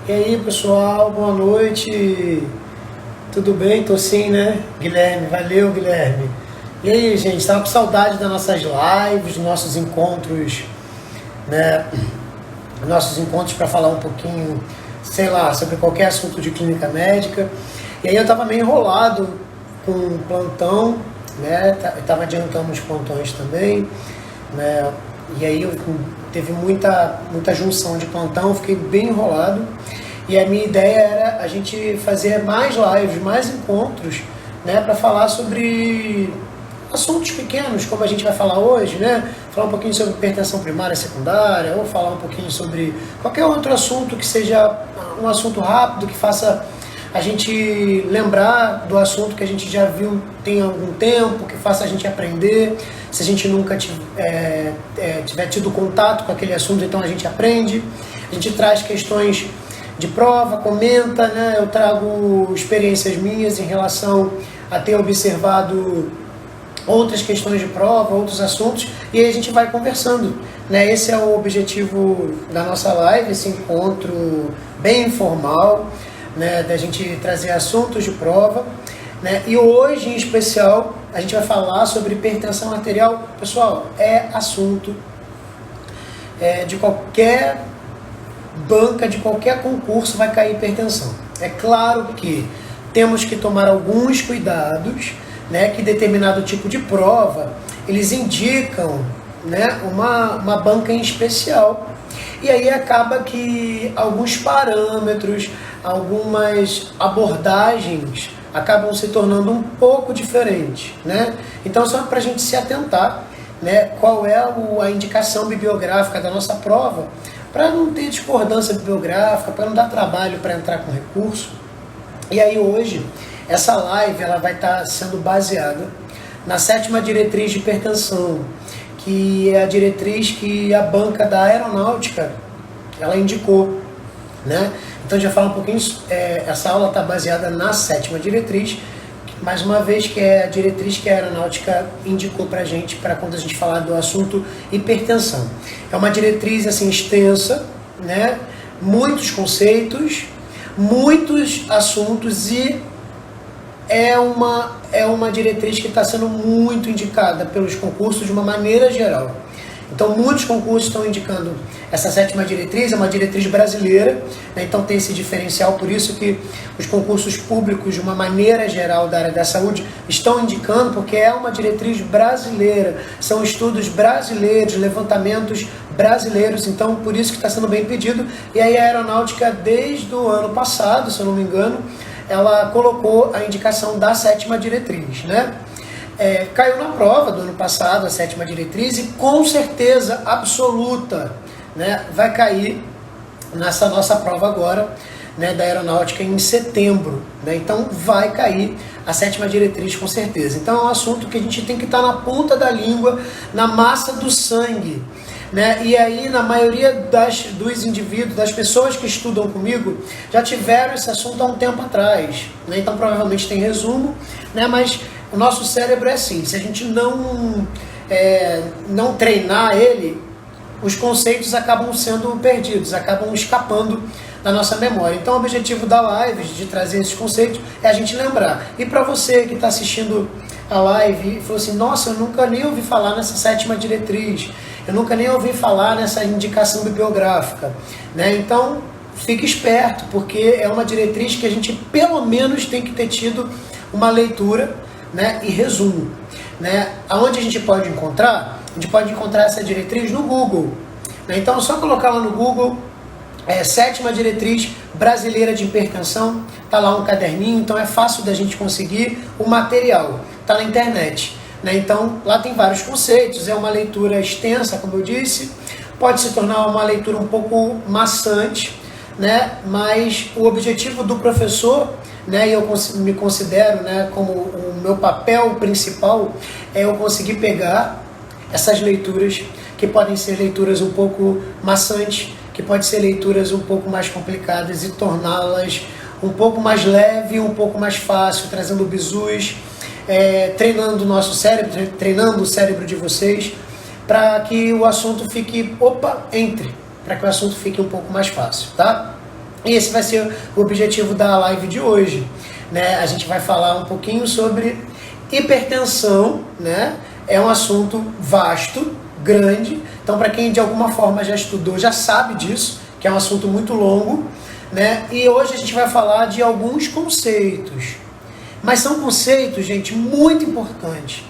E aí, pessoal, boa noite. Tudo bem? Tô sim, né? Guilherme, valeu, Guilherme. E aí, gente, estava com saudade das nossas lives, dos nossos encontros, né? Nossos encontros para falar um pouquinho, sei lá, sobre qualquer assunto de clínica médica. E aí eu estava meio enrolado com o plantão, né? Eu estava adiantando os plantões também, né? E aí teve muita junção de plantão, fiquei bem enrolado. E a minha ideia era a gente fazer mais lives, mais encontros, né, para falar sobre assuntos pequenos, como a gente vai falar hoje, né? Falar um pouquinho sobre hipertensão primária e secundária, ou falar um pouquinho sobre qualquer outro assunto que seja um assunto rápido, que faça a gente lembrar do assunto que a gente já viu tem algum tempo, que faça a gente aprender. Se a gente nunca tiver tido contato com aquele assunto, então a gente aprende. A gente traz questões de prova, comenta, né? Eu trago experiências minhas em relação a ter observado outras questões de prova, outros assuntos, e aí a gente vai conversando, né? Esse é o objetivo da nossa live, esse encontro bem informal, né? Da gente trazer assuntos de prova, né? E hoje, em especial, a gente vai falar sobre hipertensão arterial. Pessoal, é assunto de qualquer banca, de qualquer concurso vai cair hipertensão. É claro que temos que tomar alguns cuidados, né, que determinado tipo de prova eles indicam, né, uma banca em especial. E aí acaba que alguns parâmetros, algumas abordagens acabam se tornando um pouco diferentes, né? Então só para a gente se atentar, né, qual é a indicação bibliográfica da nossa prova, para não ter discordância bibliográfica, para não dar trabalho para entrar com recurso. E aí hoje, essa live ela vai estar sendo baseada na 7ª diretriz de hipertensão, que é a diretriz que a banca da aeronáutica ela indicou, né? Então já fala um pouquinho, essa aula está baseada na 7ª diretriz, mais uma vez que é a diretriz que a aeronáutica indicou para a gente, para quando a gente falar do assunto hipertensão. É uma diretriz assim extensa, né? Muitos conceitos, muitos assuntos, e é uma diretriz que está sendo muito indicada pelos concursos de uma maneira geral. Então muitos concursos estão indicando essa 7ª diretriz, é uma diretriz brasileira, né? Então tem esse diferencial, por isso que os concursos públicos de uma maneira geral da área da saúde estão indicando, porque é uma diretriz brasileira, são estudos brasileiros, levantamentos brasileiros, então por isso que está sendo bem pedido. E aí a aeronáutica desde o ano passado, se eu não me engano, ela colocou a indicação da 7ª diretriz, né? Caiu na prova do ano passado a 7ª diretriz e com certeza absoluta, né, vai cair nessa nossa prova agora, né, da aeronáutica em setembro, né? Então vai cair a 7ª diretriz com certeza. Então é um assunto que a gente tem que estar na ponta da língua, na massa do sangue, né? E aí na maioria dos indivíduos, das pessoas que estudam comigo, já tiveram esse assunto há um tempo atrás, né? Então provavelmente tem resumo, né? Mas o nosso cérebro é assim, se a gente não treinar ele, os conceitos acabam sendo perdidos, acabam escapando da nossa memória. Então o objetivo da live, de trazer esses conceitos, é a gente lembrar. E para você que está assistindo a live e falou assim, nossa, eu nunca nem ouvi falar nessa 7ª diretriz, eu nunca nem ouvi falar nessa indicação bibliográfica, né? Então fique esperto, porque é uma diretriz que a gente pelo menos tem que ter tido uma leitura, né, e resumo, né? Aonde a gente pode encontrar? A gente pode encontrar essa diretriz no Google, né? Então é só colocar lá no Google 7ª diretriz brasileira de hipertensão, tá lá um caderninho, então é fácil da gente conseguir o material, tá na internet, né? Então lá tem vários conceitos, é uma leitura extensa, como eu disse, pode se tornar uma leitura um pouco maçante, né? Mas o objetivo do professor, né, e eu me considero, né, como o meu papel principal é eu conseguir pegar essas leituras que podem ser leituras um pouco maçantes, que podem ser leituras um pouco mais complicadas e torná-las um pouco mais leve, um pouco mais fácil, trazendo bizus, treinando o nosso cérebro, treinando o cérebro de vocês, para que o assunto fique, para que o assunto fique um pouco mais fácil, tá? E esse vai ser o objetivo da live de hoje, né? A gente vai falar um pouquinho sobre hipertensão, né? É um assunto vasto, grande, então para quem de alguma forma já estudou, já sabe disso, que é um assunto muito longo, né? E hoje a gente vai falar de alguns conceitos, mas são conceitos, gente, muito importantes.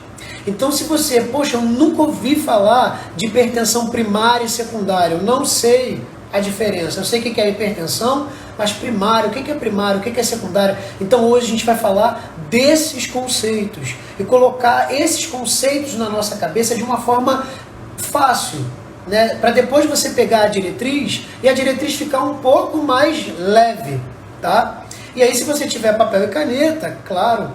Então se você, poxa, eu nunca ouvi falar de hipertensão primária e secundária, eu não sei a diferença, eu sei o que é hipertensão, mas primário, o que é primário, o que é secundário. Então hoje a gente vai falar desses conceitos e colocar esses conceitos na nossa cabeça de uma forma fácil, né? Para depois você pegar a diretriz e a diretriz ficar um pouco mais leve, tá? E aí se você tiver papel e caneta, claro,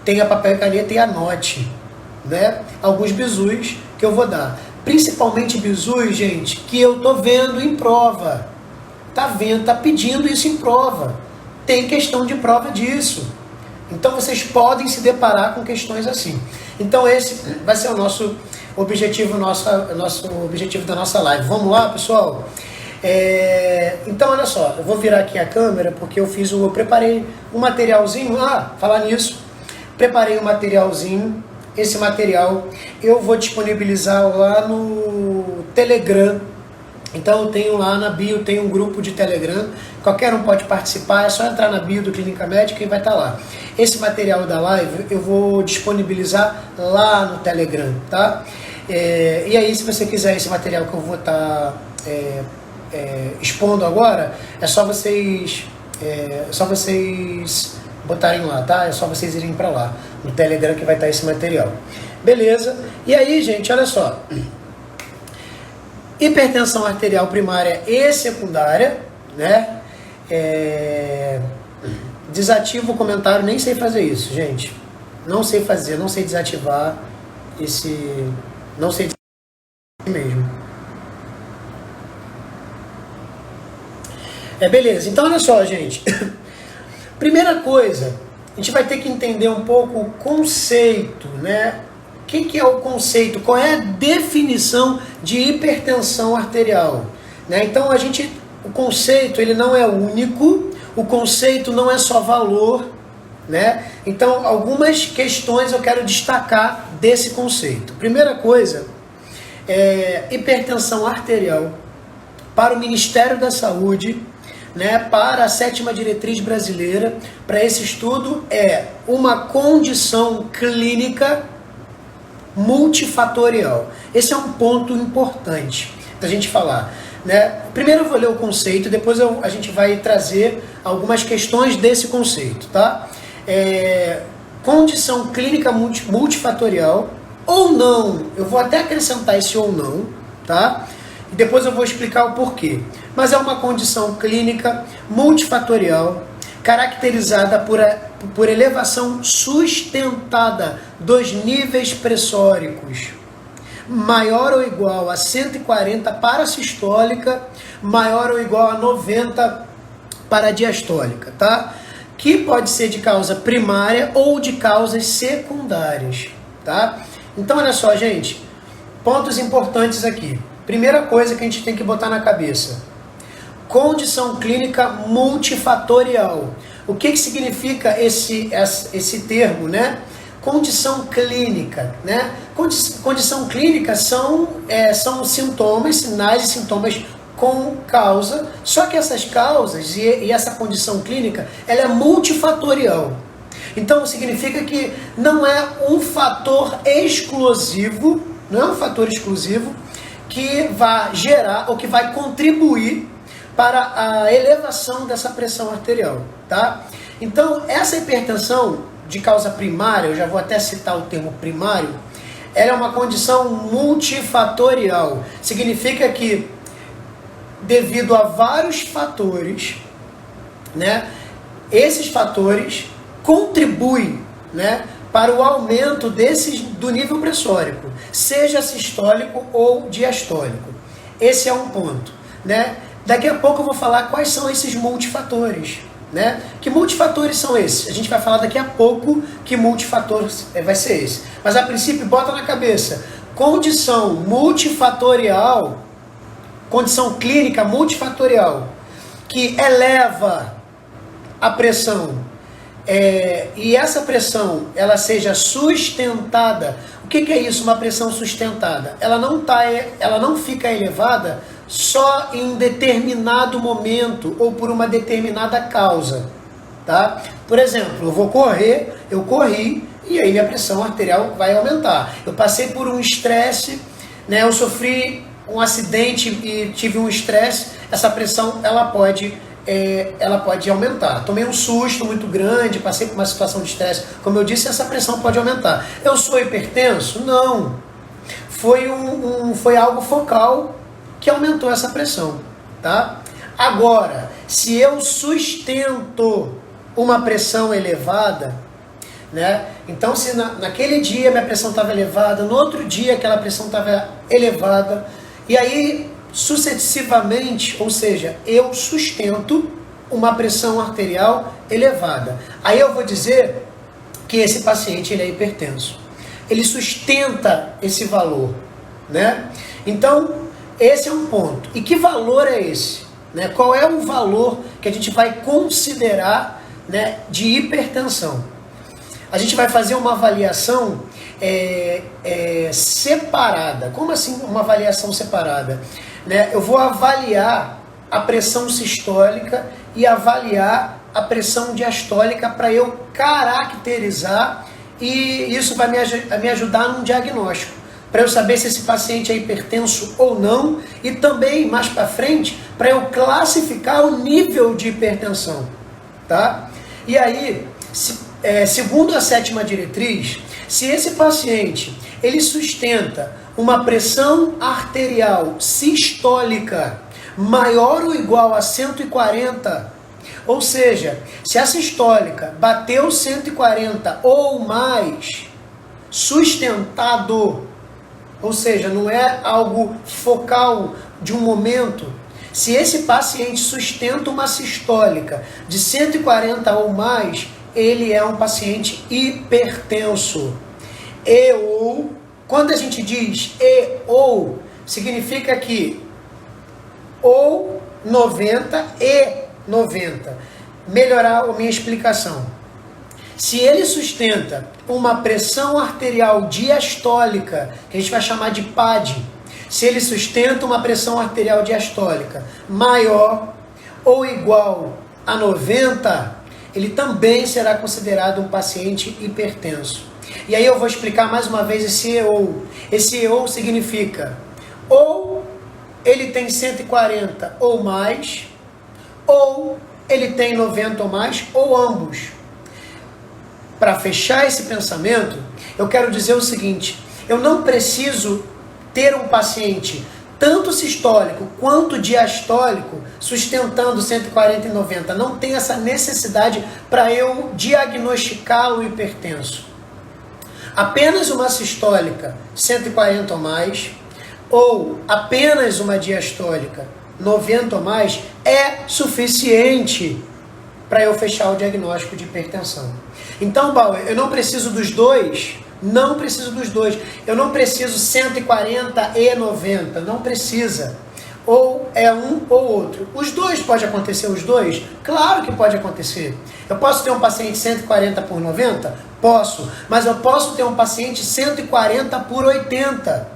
tenha papel e caneta e anote, né? Alguns bizus que eu vou dar. Principalmente bizus, gente, que eu tô vendo em prova. Tá pedindo isso em prova. Tem questão de prova disso. Então vocês podem se deparar com questões assim. Então esse vai ser o nosso objetivo, nosso objetivo da nossa live. Vamos lá, pessoal? Então olha só, eu vou virar aqui a câmera porque eu preparei um materialzinho. Falar nisso, preparei um materialzinho. Esse material eu vou disponibilizar lá no Telegram. Então eu tenho lá na bio, tem um grupo de Telegram, qualquer um pode participar, é só entrar na bio do Clínica Médica e vai estar lá. Esse material da live eu vou disponibilizar lá no Telegram, tá? E aí se você quiser esse material que eu vou estar expondo agora, é só vocês botarem lá, tá? É só vocês irem para lá, no Telegram que vai estar esse material. Beleza? E aí, gente, olha só. Hipertensão arterial primária e secundária, né? Desativo o comentário, nem sei fazer isso, gente. Não sei fazer, não sei desativar esse... Não sei desativar mesmo. Beleza, então olha só, gente. Primeira coisa, a gente vai ter que entender um pouco o conceito, né? O que é o conceito? Qual é a definição de hipertensão arterial? Né? Então o conceito ele não é único, o conceito não é só valor, né? Então algumas questões eu quero destacar desse conceito. Primeira coisa, hipertensão arterial para o Ministério da Saúde, né, para a 7ª diretriz brasileira, para esse estudo, é uma condição clínica multifatorial. Esse é um ponto importante da gente falar, né? Primeiro eu vou ler o conceito, depois a gente vai trazer algumas questões desse conceito, tá? Condição clínica multifatorial, ou não, eu vou até acrescentar esse ou não, tá? E depois eu vou explicar o porquê. Mas é uma condição clínica multifatorial, caracterizada por elevação sustentada dos níveis pressóricos, maior ou igual a 140 para a sistólica, maior ou igual a 90 para a diastólica, tá? Que pode ser de causa primária ou de causas secundárias, tá? Então olha só, gente, pontos importantes aqui. Primeira coisa que a gente tem que botar na cabeça: condição clínica multifatorial. O que significa esse termo, né? Condição clínica, né? Condição clínica são sintomas, sinais e sintomas com causa, só que essas causas e essa condição clínica, ela é multifatorial. Então significa que não é um fator exclusivo, que vai gerar ou que vai contribuir para a elevação dessa pressão arterial, tá? Então, essa hipertensão de causa primária, eu já vou até citar o termo primário, ela é uma condição multifatorial. Significa que, devido a vários fatores, né, esses fatores contribuem, né, para o aumento do nível pressórico, seja sistólico ou diastólico. Esse é um ponto, né? Daqui a pouco eu vou falar quais são esses multifatores, né? Que multifatores são esses? A gente vai falar daqui a pouco que multifator vai ser esse. Mas a princípio, bota na cabeça, condição multifatorial condição clínica multifatorial que eleva a pressão e essa pressão ela seja sustentada. O que é isso, uma pressão sustentada? Ela não fica elevada só em um determinado momento ou por uma determinada causa, tá? Por exemplo, eu corri e aí minha pressão arterial vai aumentar. Eu passei por um estresse, né? Eu sofri um acidente e tive um estresse, essa pressão ela pode aumentar. Tomei um susto muito grande, passei por uma situação de estresse, como eu disse, essa pressão pode aumentar. Eu sou hipertenso? Não. Foi algo focal que aumentou essa pressão, tá? Agora, se eu sustento uma pressão elevada, né? Então, se naquele dia minha pressão estava elevada, no outro dia aquela pressão estava elevada, e aí sucessivamente, ou seja, eu sustento uma pressão arterial elevada. Aí eu vou dizer que esse paciente ele é hipertenso. Ele sustenta esse valor, né? Então, esse é um ponto. E que valor é esse? Né? Qual é o valor que a gente vai considerar, né, de hipertensão? A gente vai fazer uma avaliação separada. Como assim uma avaliação separada? Né? Eu vou avaliar a pressão sistólica e avaliar a pressão diastólica para eu caracterizar, e isso vai me ajudar num diagnóstico, para eu saber se esse paciente é hipertenso ou não, e também mais para frente para eu classificar o nível de hipertensão, tá? E aí, segundo a 7ª diretriz, se esse paciente ele sustenta uma pressão arterial sistólica maior ou igual a 140, ou seja, se a sistólica bateu 140 ou mais, sustentado, ou seja, não é algo focal de um momento, se esse paciente sustenta uma sistólica de 140 ou mais, ele é um paciente hipertenso. Quando a gente diz ou, significa que ou 90 e 90. Melhorar a minha explicação. Se ele sustenta uma pressão arterial diastólica, que a gente vai chamar de PAD, se ele sustenta uma pressão arterial diastólica maior ou igual a 90, ele também será considerado um paciente hipertenso. E aí eu vou explicar mais uma vez esse EO. Esse EO significa ou ele tem 140 ou mais, ou ele tem 90 ou mais, ou ambos. Para fechar esse pensamento, eu quero dizer o seguinte: eu não preciso ter um paciente tanto sistólico quanto diastólico sustentando 140 e 90. Não tem essa necessidade para eu diagnosticar o hipertenso. Apenas uma sistólica 140 ou mais, ou apenas uma diastólica 90 ou mais, é suficiente para eu fechar o diagnóstico de hipertensão. Então, Bauer, eu não preciso dos dois. Não preciso dos dois. Eu não preciso 140 e 90. Não precisa. Ou é um ou outro. Os dois, pode acontecer os dois? Claro que pode acontecer. Eu posso ter um paciente 140 por 90? Posso. Mas eu posso ter um paciente 140 por 80.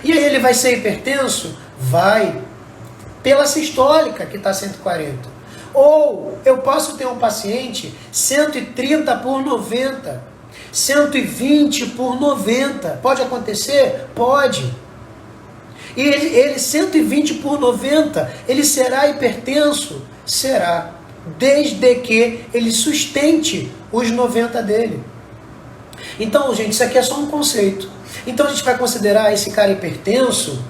E aí ele vai ser hipertenso? Vai. Pela sistólica que está 140. Ou eu posso ter um paciente 130 por 90. 120 por 90. Pode acontecer? Pode. E ele 120 por 90, ele será hipertenso? Será. Desde que ele sustente os 90 dele. Então, gente, isso aqui é só um conceito. Então a gente vai considerar esse cara hipertenso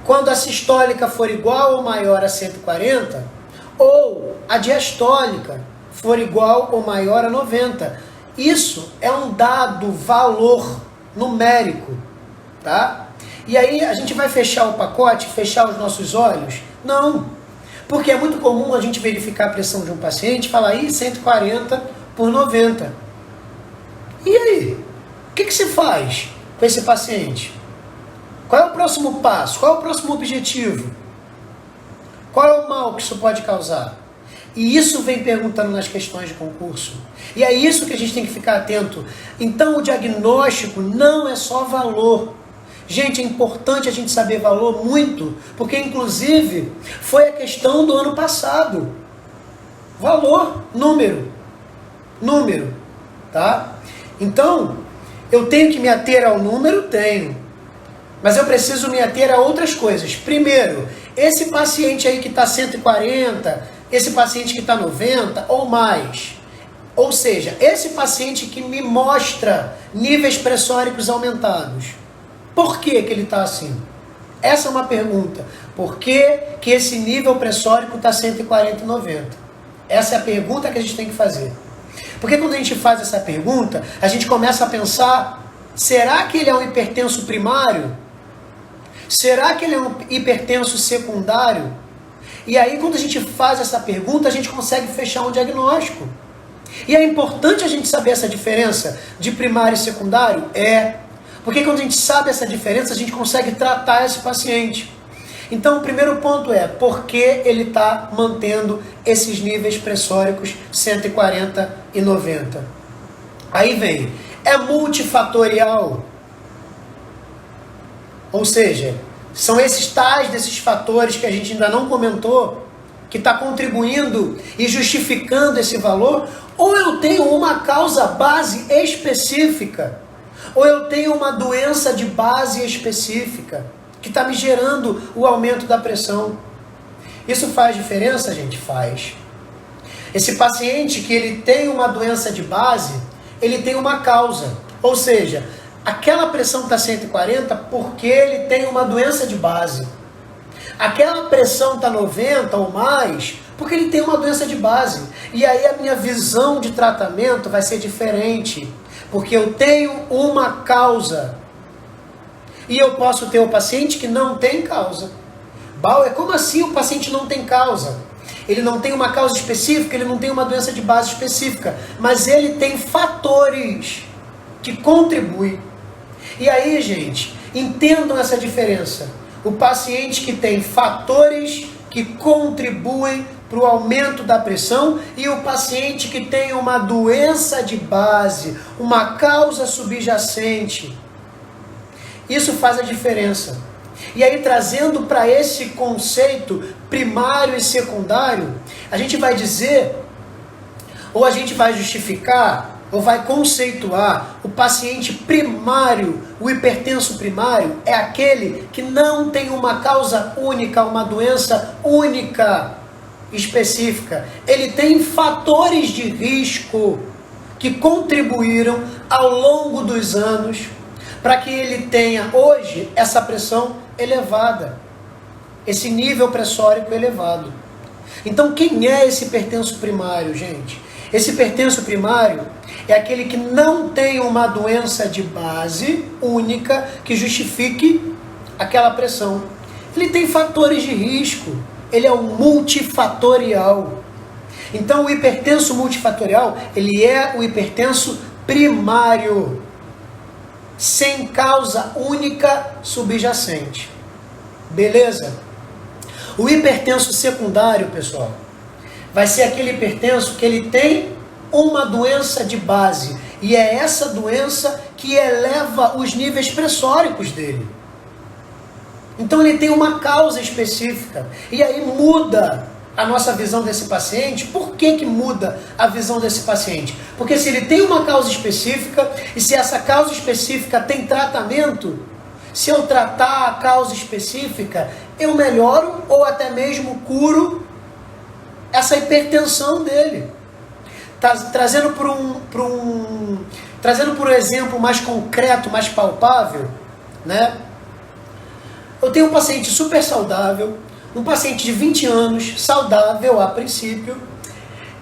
quando a sistólica for igual ou maior a 140, ou a diastólica for igual ou maior a 90. Isso é um dado, valor numérico, tá? E aí a gente vai fechar o pacote, fechar os nossos olhos? Não, porque é muito comum a gente verificar a pressão de um paciente e falar aí 140 por 90. E aí? O que se faz com esse paciente? Qual é o próximo passo? Qual é o próximo objetivo? Qual é o mal que isso pode causar? E isso vem perguntando nas questões de concurso. E é isso que a gente tem que ficar atento. Então o diagnóstico não é só valor. Gente, é importante a gente saber valor muito, porque inclusive foi a questão do ano passado. Valor, número, tá? Então, eu tenho que me ater ao número? Tenho. Mas eu preciso me ater a outras coisas. Primeiro, esse paciente aí que está 140, esse paciente que está 90 ou mais. Ou seja, esse paciente que me mostra níveis pressóricos aumentados. Por que ele está assim? Essa é uma pergunta. Por que esse nível pressórico está 140 e 90? Essa é a pergunta que a gente tem que fazer. Porque quando a gente faz essa pergunta, a gente começa a pensar, será que ele é um hipertenso primário? Será que ele é um hipertenso secundário? E aí quando a gente faz essa pergunta, a gente consegue fechar um diagnóstico. E é importante a gente saber essa diferença de primário e secundário? Porque quando a gente sabe essa diferença, a gente consegue tratar esse paciente. Então o primeiro ponto é, por que ele está mantendo esses níveis pressóricos 140 e 90? Aí vem, é multifatorial. Ou seja, são esses tais desses fatores que a gente ainda não comentou, que está contribuindo e justificando esse valor, ou eu tenho uma causa base específica, ou eu tenho uma doença de base específica, que está me gerando o aumento da pressão. Isso faz diferença, gente? Faz. Esse paciente que ele tem uma doença de base, ele tem uma causa, ou seja, aquela pressão está 140 porque ele tem uma doença de base. Aquela pressão está 90 ou mais porque ele tem uma doença de base. E aí a minha visão de tratamento vai ser diferente, porque eu tenho uma causa. E eu posso ter o paciente que não tem causa. Bauer, como assim o paciente não tem causa? Ele não tem uma causa específica, ele não tem uma doença de base específica, mas ele tem fatores que contribuem. E aí, gente, entendam essa diferença. O paciente que tem fatores que contribuem para o aumento da pressão e o paciente que tem uma doença de base, uma causa subjacente. Isso faz a diferença. E aí, trazendo para esse conceito primário e secundário, a gente vai dizer, ou a gente vai justificar, ou vai conceituar o paciente primário, o hipertenso primário, é aquele que não tem uma causa única, uma doença única, específica. Ele tem fatores de risco que contribuíram ao longo dos anos para que ele tenha hoje essa pressão elevada, esse nível pressórico elevado. Então quem é esse hipertenso primário, gente? Esse hipertenso primário é aquele que não tem uma doença de base única que justifique aquela pressão. Ele tem fatores de risco, ele é um multifatorial. Então o hipertenso multifatorial, ele é o hipertenso primário, sem causa única subjacente. Beleza? O hipertenso secundário, pessoal, vai ser aquele hipertenso que ele tem uma doença de base. E é essa doença que eleva os níveis pressóricos dele. Então ele tem uma causa específica. E aí muda a nossa visão desse paciente. Por que muda a visão desse paciente? Porque se ele tem uma causa específica, e se essa causa específica tem tratamento, se eu tratar a causa específica, eu melhoro ou até mesmo curo essa hipertensão dele. Trazendo por um exemplo mais concreto, mais palpável, né? Eu tenho um paciente super saudável, um paciente de 20 anos, saudável a princípio,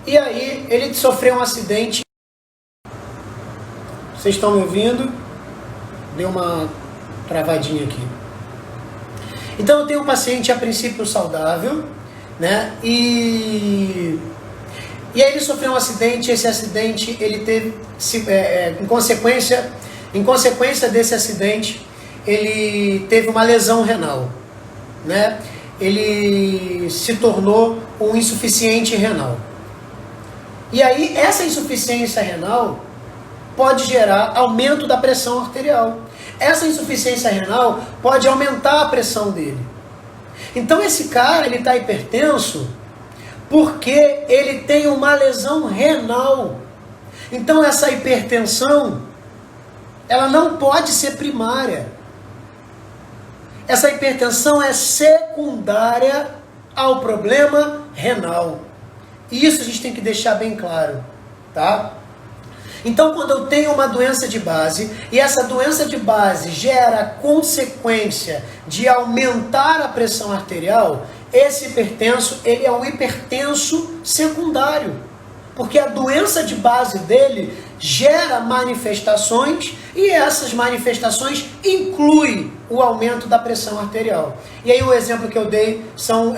e aí ele sofreu um acidente. Vocês estão me ouvindo? Deu uma travadinha aqui. Então eu tenho um paciente a princípio saudável, né? E aí ele sofreu um acidente. Esse acidente ele teve, em consequência desse acidente, ele teve uma lesão renal, né? Ele se tornou um insuficiente renal. E aí, essa insuficiência renal pode gerar aumento da pressão arterial. Essa insuficiência renal pode aumentar a pressão dele. Então, esse cara, ele está hipertenso porque ele tem uma lesão renal. Então, essa hipertensão, ela não pode ser primária. Essa hipertensão é secundária ao problema renal. E isso a gente tem que deixar bem claro, tá? Então, quando eu tenho uma doença de base, e essa doença de base gera consequência de aumentar a pressão arterial, esse hipertenso, ele é um hipertenso secundário. Porque a doença de base dele gera manifestações, e essas manifestações incluem o aumento da pressão arterial. E aí o exemplo que eu dei são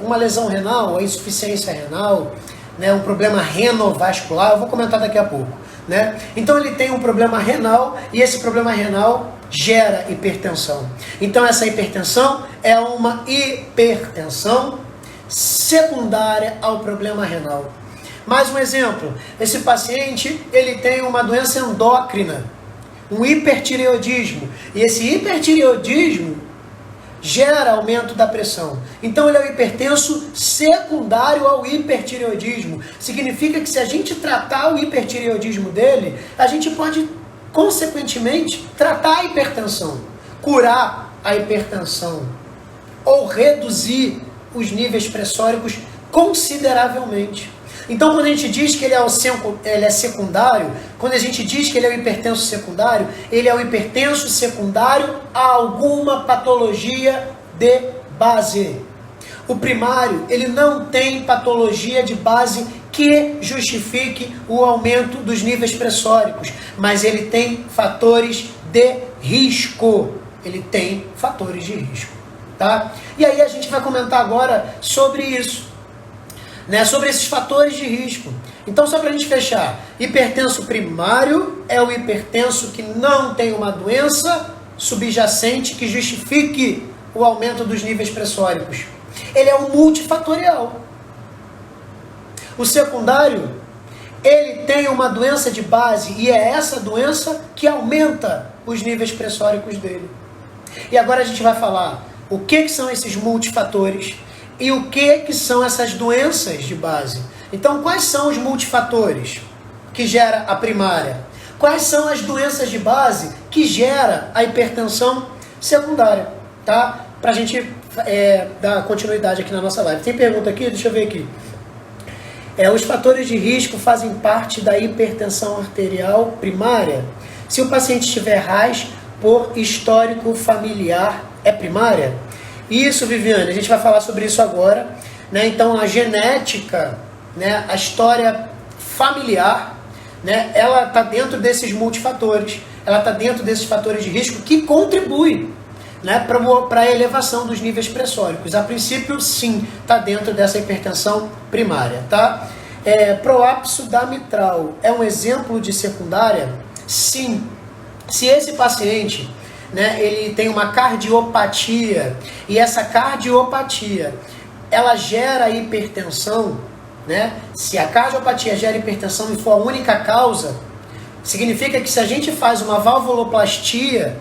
uma lesão renal, a insuficiência renal, né, um problema renovascular, eu vou comentar daqui a pouco. Né? Então ele tem um problema renal, e esse problema renal gera hipertensão. Então essa hipertensão é uma hipertensão secundária ao problema renal. Mais um exemplo, esse paciente, ele tem uma doença endócrina, um hipertireoidismo, e esse hipertireoidismo gera aumento da pressão. Então ele é um hipertenso secundário ao hipertireoidismo. Significa que se a gente tratar o hipertireoidismo dele, a gente pode, consequentemente, tratar a hipertensão, curar a hipertensão, ou reduzir os níveis pressóricos consideravelmente. Então, quando a gente diz que ele é secundário, quando a gente diz que ele é um hipertenso secundário, ele é um hipertenso secundário a alguma patologia de base. O primário, ele não tem patologia de base que justifique o aumento dos níveis pressóricos, mas ele tem fatores de risco. Ele tem fatores de risco, tá? E aí a gente vai comentar agora sobre isso. Né, sobre esses fatores de risco. Então, só para a gente fechar, hipertenso primário é o hipertenso que não tem uma doença subjacente que justifique o aumento dos níveis pressóricos. Ele é um multifatorial. O secundário, ele tem uma doença de base, e é essa doença que aumenta os níveis pressóricos dele. E agora a gente vai falar o que são esses multifatores e o que são essas doenças de base. Então, quais são os multifatores que gera a primária? Quais são as doenças de base que gera a hipertensão secundária? Tá? Para a gente dar continuidade aqui na nossa live. Tem pergunta aqui? Deixa eu ver aqui. Os fatores de risco fazem parte da hipertensão arterial primária? Se o paciente tiver RAS por histórico familiar, é primária? Isso, Viviane, a gente vai falar sobre isso agora, né? Então, a genética, né, a história familiar, né, ela está dentro desses multifatores, ela está dentro desses fatores de risco que contribuem, né, para a elevação dos níveis pressóricos. A princípio, sim, está dentro dessa hipertensão primária, tá? Prolapso da mitral é um exemplo de secundária? Sim. Se esse paciente, né, ele tem uma cardiopatia, e essa cardiopatia, ela gera hipertensão, né? Se a cardiopatia gera hipertensão e for a única causa, significa que se a gente faz uma valvuloplastia,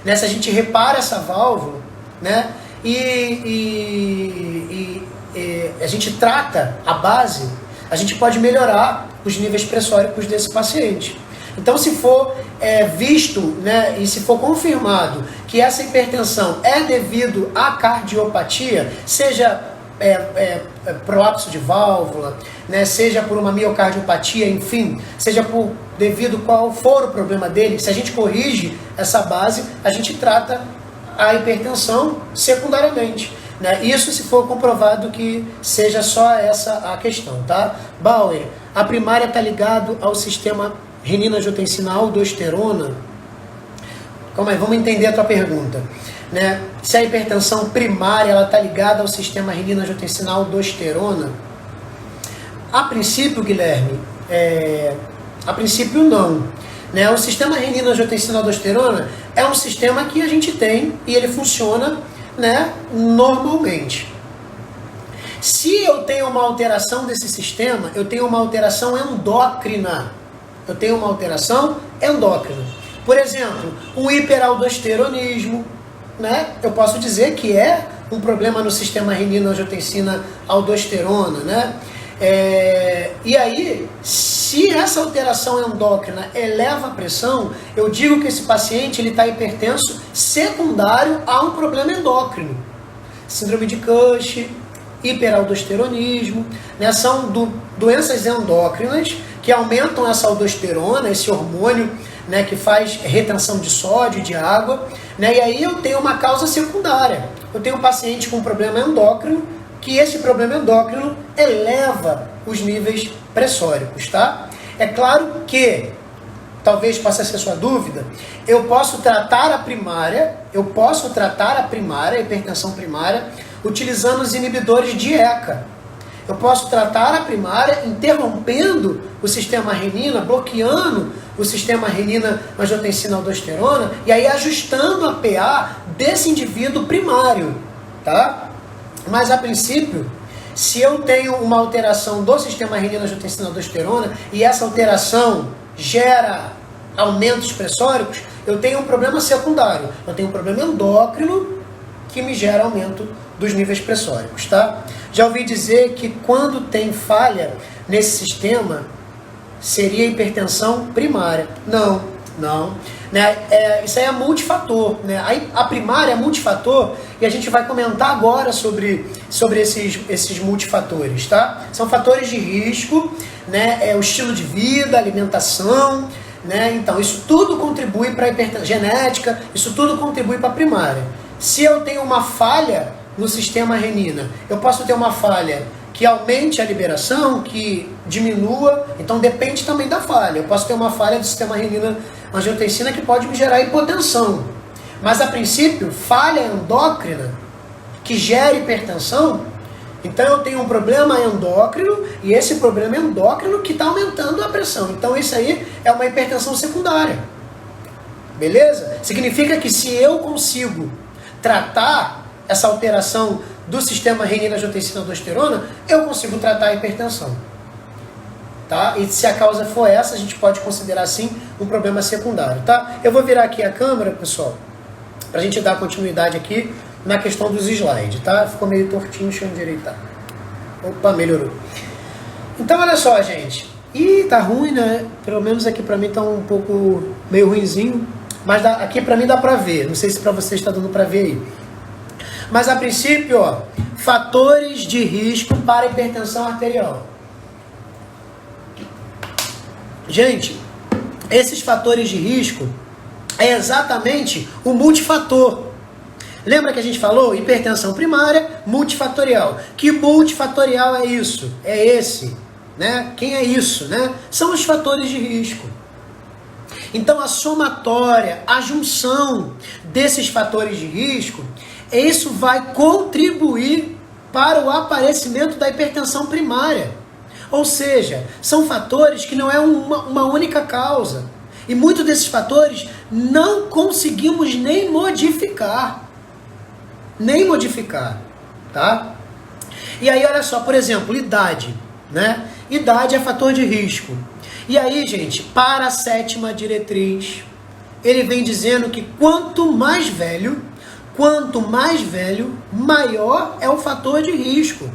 né, se a gente repara essa válvula, né, e a gente trata a base, a gente pode melhorar os níveis pressóricos desse paciente. Então, se for visto, né, e se for confirmado que essa hipertensão é devido à cardiopatia, seja prolapso de válvula, né, seja por uma miocardiopatia, enfim, seja devido qual for o problema dele, se a gente corrige essa base, a gente trata a hipertensão secundariamente. Né? Isso se for comprovado que seja só essa a questão, tá? Bauer, a primária está ligado ao sistema renina-angiotensina-aldosterona? Calma aí, vamos entender a tua pergunta. Né? Se a hipertensão primária está ligada ao sistema renina-angiotensina-aldosterona? A princípio, Guilherme, a princípio não. Né? O sistema renina-angiotensina-aldosterona é um sistema que a gente tem e ele funciona, né, normalmente. Se eu tenho uma alteração desse sistema, eu tenho uma alteração endócrina. Eu tenho uma alteração endócrina. Por exemplo, um hiperaldosteronismo, né? Eu posso dizer que é um problema no sistema renina-angiotensina-aldosterona, né? E aí, se essa alteração endócrina eleva a pressão, eu digo que esse paciente está hipertenso secundário a um problema endócrino. Síndrome de Cush, hiperaldosteronismo, né? São doenças endócrinas que aumentam essa aldosterona, esse hormônio, né, que faz retenção de sódio e de água, né? E aí eu tenho uma causa secundária. Eu tenho um paciente com um problema endócrino, que esse problema endócrino eleva os níveis pressóricos, tá? É claro que, talvez possa ser sua dúvida, eu posso tratar a primária, a hipertensão primária, utilizando os inibidores de ECA. Eu posso tratar a primária interrompendo o sistema renina, bloqueando o sistema renina-angiotensina-aldosterona e aí ajustando a PA desse indivíduo primário, tá? Mas a princípio, se eu tenho uma alteração do sistema renina-angiotensina-aldosterona e essa alteração gera aumentos pressóricos, eu tenho um problema secundário. Eu tenho um problema endócrino que me gera aumento dos níveis pressóricos, tá? Já ouvi dizer que quando tem falha nesse sistema, seria hipertensão primária. Não. Né? Isso aí é multifator, né? A primária é multifator e a gente vai comentar agora sobre esses multifatores, tá? São fatores de risco, né? O estilo de vida, alimentação, né? Então, isso tudo contribui para a hipertensão genética, isso tudo contribui para a primária. Se eu tenho uma falha no sistema renina, eu posso ter uma falha que aumente a liberação, que diminua, então depende também da falha. Eu posso ter uma falha do sistema renina-angiotensina que pode me gerar hipotensão. Mas a princípio, falha endócrina que gera hipertensão, então eu tenho um problema endócrino e esse problema endócrino que está aumentando a pressão. Então isso aí é uma hipertensão secundária. Beleza? Significa que se eu consigo tratar essa alteração do sistema renina-angiotensina-aldosterona, eu consigo tratar a hipertensão. Tá? E se a causa for essa, a gente pode considerar sim um problema secundário. Tá? Eu vou virar aqui a câmera, pessoal, para a gente dar continuidade aqui na questão dos slides. Tá? Ficou meio tortinho, deixa eu endireitar. Opa, melhorou. Então, olha só, gente. Ih, tá ruim, né? Pelo menos aqui para mim tá um pouco meio ruinzinho. Mas aqui para mim dá para ver. Não sei se para vocês está dando para ver aí. Mas a princípio, ó, fatores de risco para hipertensão arterial. Gente, esses fatores de risco é exatamente o multifator. Lembra que a gente falou? Hipertensão primária, multifatorial. Que multifatorial é isso? É esse, né? Quem é isso, né? São os fatores de risco. Então a somatória, a junção desses fatores de risco, isso vai contribuir para o aparecimento da hipertensão primária. Ou seja, são fatores que não é uma única causa. E muitos desses fatores não conseguimos nem modificar. Tá? E aí, olha só, por exemplo, idade, né? Idade é fator de risco. E aí, gente, para a 7ª diretriz, ele vem dizendo que quanto mais velho, maior é o fator de risco.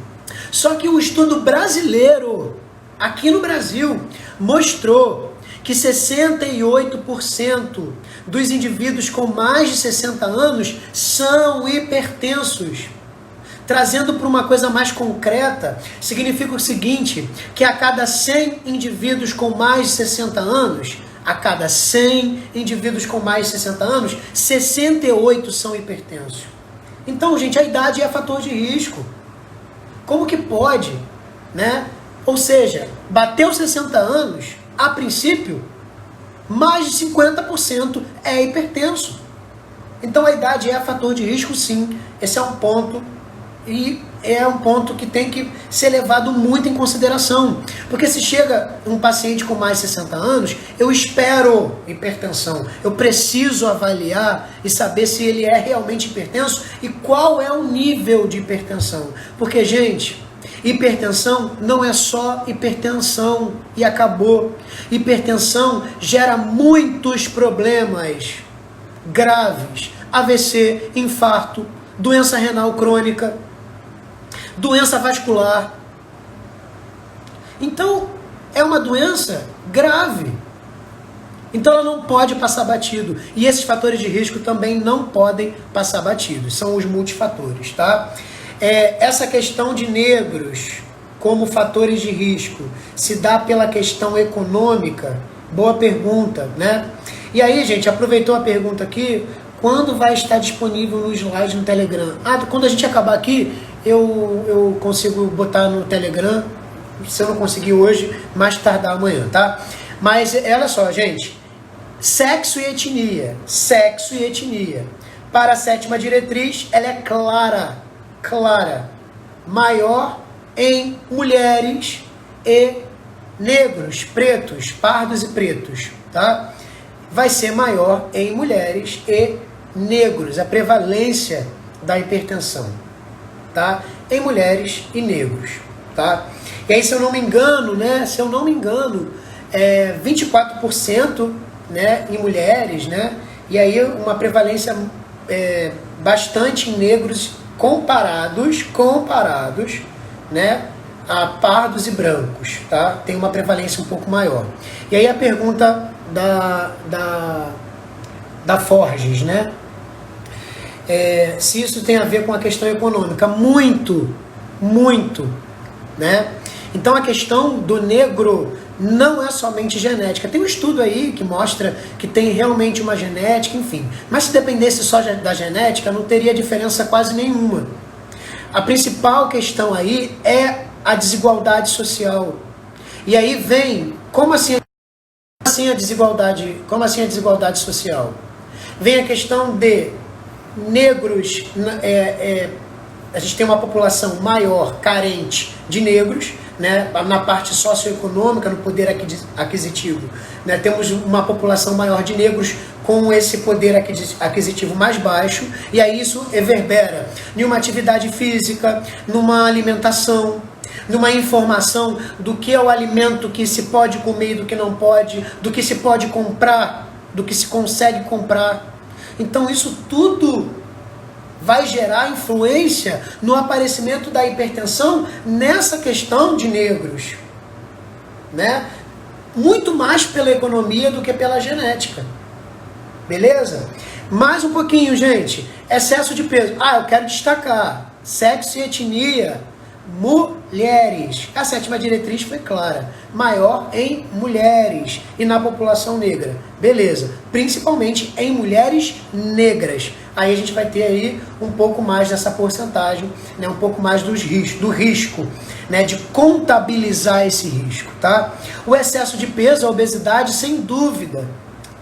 Só que o estudo brasileiro, aqui no Brasil, mostrou que 68% dos indivíduos com mais de 60 anos são hipertensos. Trazendo para uma coisa mais concreta, significa o seguinte, que a cada 100 indivíduos com mais de 60 anos, 68 são hipertensos. Então, gente, a idade é fator de risco. Como que pode, né? Ou seja, bateu 60 anos, a princípio, mais de 50% é hipertenso. Então, a idade é fator de risco, sim. Esse é um ponto E é um ponto que tem que ser levado muito em consideração. Porque se chega um paciente com mais de 60 anos, eu espero hipertensão. Eu preciso avaliar e saber se ele é realmente hipertenso e qual é o nível de hipertensão. Porque, gente, hipertensão não é só hipertensão e acabou. Hipertensão gera muitos problemas graves. AVC, infarto, doença renal crônica, doença vascular. Então, é uma doença grave. Então, ela não pode passar batido. E esses fatores de risco também não podem passar batidos. São os multifatores, tá? Essa questão de negros como fatores de risco se dá pela questão econômica? Boa pergunta, né? E aí, gente, aproveitou a pergunta aqui, quando vai estar disponível no slide no Telegram? Quando a gente acabar aqui, eu consigo botar no Telegram, se eu não conseguir hoje, mais tardar amanhã, tá? Mas olha só, gente, sexo e etnia. Para a 7ª diretriz, ela é clara, maior em mulheres e negros, pretos, pardos e pretos, tá? Vai ser maior em mulheres e negros, a prevalência da hipertensão, tá? Em mulheres e negros, tá? E aí, se eu não me engano, 24%, né, em mulheres, né? E aí uma prevalência bastante em negros comparados, né, a pardos e brancos, tá? Tem uma prevalência um pouco maior. E aí a pergunta da Forges, né? Se isso tem a ver com a questão econômica. Muito, né? Então a questão do negro não é somente genética. Tem um estudo aí que mostra que tem realmente uma genética, enfim. Mas se dependesse só da genética, não teria diferença quase nenhuma. A principal questão aí é a desigualdade social. E aí vem, como assim a desigualdade social? Vem a questão de negros, a gente tem uma população maior, carente de negros, né, na parte socioeconômica, no poder aquisitivo, né, temos uma população maior de negros com esse poder aquisitivo mais baixo, e aí isso reverbera em uma atividade física, numa alimentação, numa informação do que é o alimento que se pode comer e do que não pode, do que se pode comprar, do que se consegue comprar. Então isso tudo vai gerar influência no aparecimento da hipertensão nessa questão de negros, né? Muito mais pela economia do que pela genética. Beleza? Mais um pouquinho, gente. Excesso de peso. Eu quero destacar. Sexo e etnia. Mulheres. A 7ª diretriz foi clara. Maior em mulheres e na população negra. Beleza. Principalmente em mulheres negras. Aí a gente vai ter aí um pouco mais dessa porcentagem, né? Um pouco mais do risco, né? De contabilizar esse risco, tá? O excesso de peso, a obesidade, sem dúvida,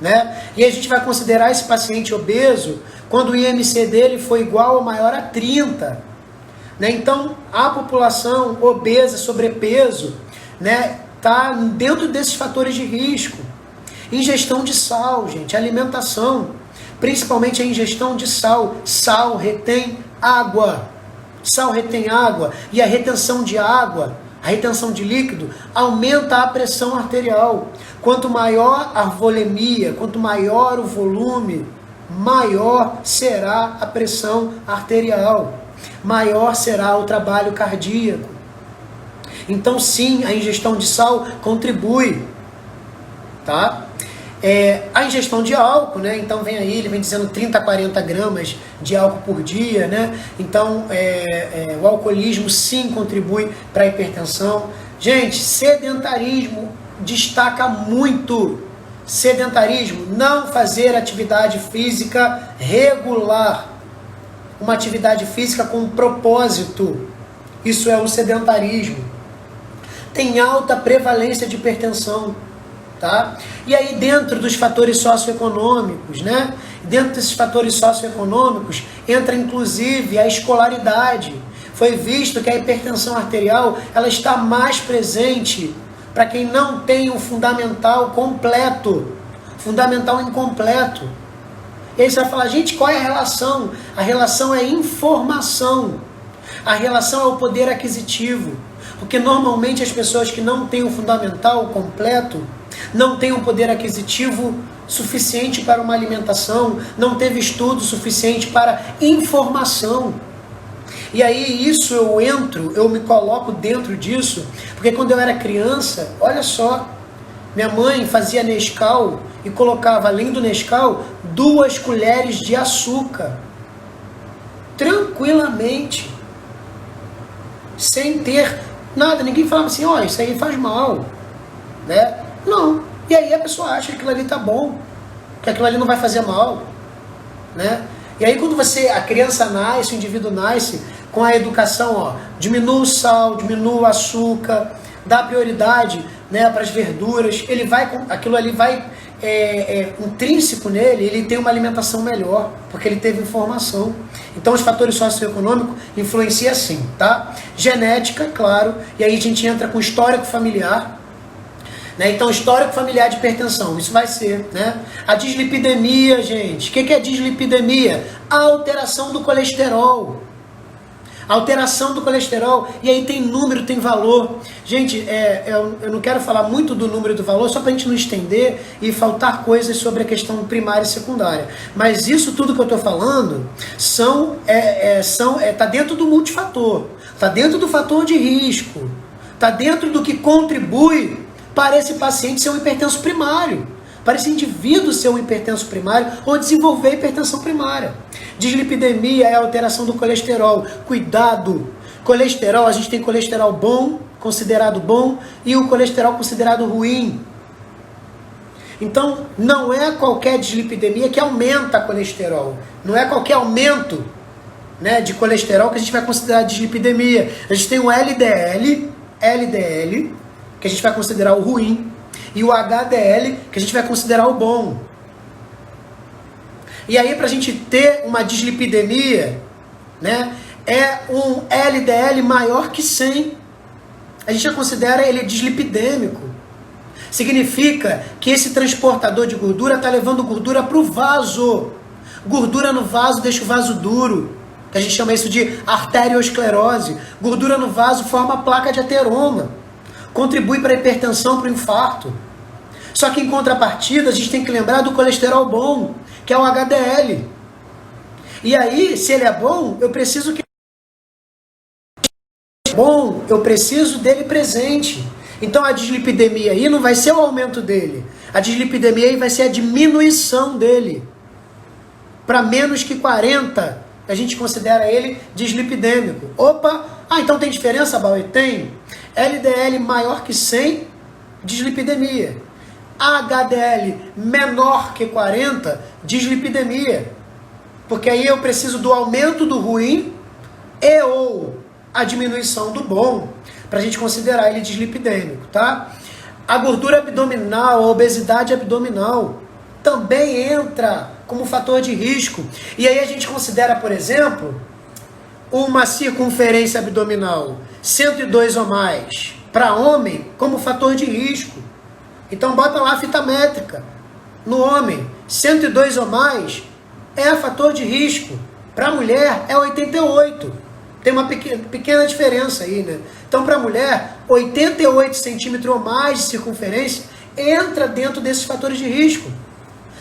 né? E a gente vai considerar esse paciente obeso quando o IMC dele for igual ou maior a 30. Né? Então, a população obesa, sobrepeso, né, tá dentro desses fatores de risco. Ingestão de sal, gente, alimentação, principalmente a ingestão de sal. Sal retém água. E a retenção de água, a retenção de líquido, aumenta a pressão arterial. Quanto maior a volemia, quanto maior o volume, maior será a pressão arterial. Maior será o trabalho cardíaco. Então sim, a ingestão de sal contribui, tá? A ingestão de álcool, né? Então ele vem dizendo 30 a 40 gramas de álcool por dia, né? Então o alcoolismo sim contribui para a hipertensão. Gente, sedentarismo destaca muito. Sedentarismo, não fazer atividade física regular. Uma atividade física com propósito. Isso é o sedentarismo. Tem alta prevalência de hipertensão, tá? E aí dentro dos fatores socioeconômicos, né? Dentro desses fatores socioeconômicos entra inclusive a escolaridade. foi visto que a hipertensão arterial ela está mais presente para quem não tem um fundamental completo, fundamental incompleto. E aí você vai falar, gente, qual é a relação? A relação é informação. A relação é o poder aquisitivo. Porque normalmente as pessoas que não têm o fundamental completo, não têm um poder aquisitivo suficiente para uma alimentação, não teve estudo suficiente para informação. E aí isso eu me coloco dentro disso, porque quando eu era criança, olha só, minha mãe fazia Nescau e colocava, além do Nescau, 2 colheres de açúcar. Tranquilamente. Sem ter nada. Ninguém falava assim, ó, isso aí faz mal. Né? Não. E aí a pessoa acha que aquilo ali tá bom. Que aquilo ali não vai fazer mal. Né? E aí quando a criança nasce, o indivíduo nasce com a educação, ó, diminua o sal, diminua o açúcar, dá prioridade, né, para as verduras, aquilo ali vai intrínseco nele, ele tem uma alimentação melhor, porque ele teve informação. Então os fatores socioeconômicos influenciam sim, tá? Genética, claro, e aí a gente entra com histórico familiar, né? Então histórico familiar de hipertensão, isso vai ser, né? A dislipidemia, gente, o que é dislipidemia? A alteração do colesterol. Alteração do colesterol, e aí tem número, tem valor. Gente, eu não quero falar muito do número e do valor, só para a gente não estender e faltar coisas sobre a questão primária e secundária. Mas isso tudo que eu estou falando tá dentro do multifator, tá dentro do fator de risco, tá dentro do que contribui para esse paciente ser um hipertenso primário, para esse indivíduo ser um hipertenso primário ou desenvolver hipertensão primária. Dislipidemia é a alteração do colesterol. Cuidado! Colesterol, a gente tem colesterol bom, considerado bom, e o colesterol considerado ruim. Então, não é qualquer dislipidemia que aumenta colesterol. Não é qualquer aumento, né, de colesterol que a gente vai considerar dislipidemia. A gente tem o LDL, que a gente vai considerar o ruim, e o HDL, que a gente vai considerar o bom. E aí, para a gente ter uma dislipidemia, né, é um LDL maior que 100. A gente já considera ele dislipidêmico. Significa que esse transportador de gordura está levando gordura para o vaso. Gordura no vaso deixa o vaso duro. A gente chama isso de arteriosclerose. Gordura no vaso forma placa de ateroma. Contribui para a hipertensão, para o infarto. Só que em contrapartida, a gente tem que lembrar do colesterol bom, que é o HDL. E aí, se ele é bom, eu preciso dele presente. Então a dislipidemia aí não vai ser o aumento dele. A dislipidemia aí vai ser a diminuição dele. Para menos que 40, a gente considera ele dislipidêmico. Opa! Então tem diferença, Bauer? Tem. LDL maior que 100, dislipidemia. HDL menor que 40, dislipidemia. Porque aí eu preciso do aumento do ruim e ou a diminuição do bom para a gente considerar ele dislipidêmico, tá? A gordura abdominal, a obesidade abdominal também entra como fator de risco. E aí a gente considera, por exemplo, uma circunferência abdominal 102 ou mais para homem como fator de risco. Então bota lá a fita métrica. No homem, 102 ou mais é fator de risco. Para a mulher é 88. Tem uma pequena diferença aí, né? Então para a mulher, 88 centímetros ou mais de circunferência entra dentro desses fatores de risco.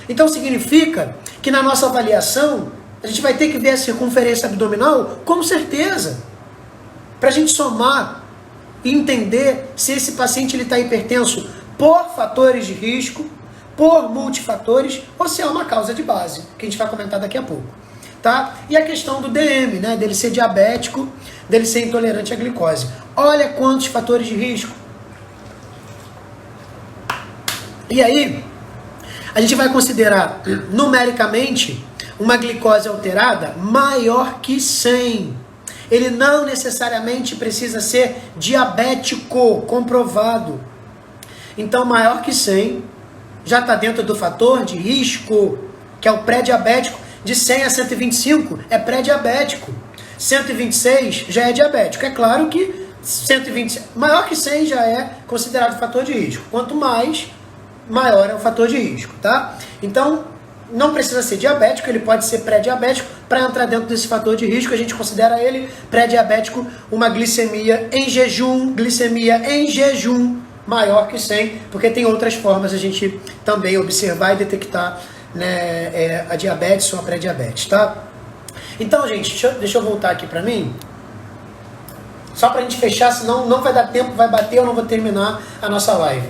Então significa que na nossa avaliação a gente vai ter que ver a circunferência abdominal com certeza. Para a gente somar e entender se esse paciente está hipertenso por fatores de risco, por multifatores, ou se é uma causa de base, que a gente vai comentar daqui a pouco. Tá? E a questão do DM, né? Dele ser diabético, dele ser intolerante à glicose. Olha quantos fatores de risco. E aí, a gente vai considerar numericamente uma glicose alterada maior que 100. Ele não necessariamente precisa ser diabético, comprovado. Então, maior que 100 já está dentro do fator de risco, que é o pré-diabético. De 100 a 125 é pré-diabético. 126 já é diabético. É claro que 120, maior que 100 já é considerado fator de risco. Quanto mais, maior é o fator de risco, tá? Então, não precisa ser diabético, ele pode ser pré-diabético. Para entrar dentro desse fator de risco, a gente considera ele pré-diabético, uma glicemia em jejum maior que 100, porque tem outras formas a gente também observar e detectar, né, a diabetes ou a pré-diabetes, tá? Então, gente, deixa eu voltar aqui para mim, só para a gente fechar, senão não vai dar tempo, vai bater, eu não vou terminar a nossa live.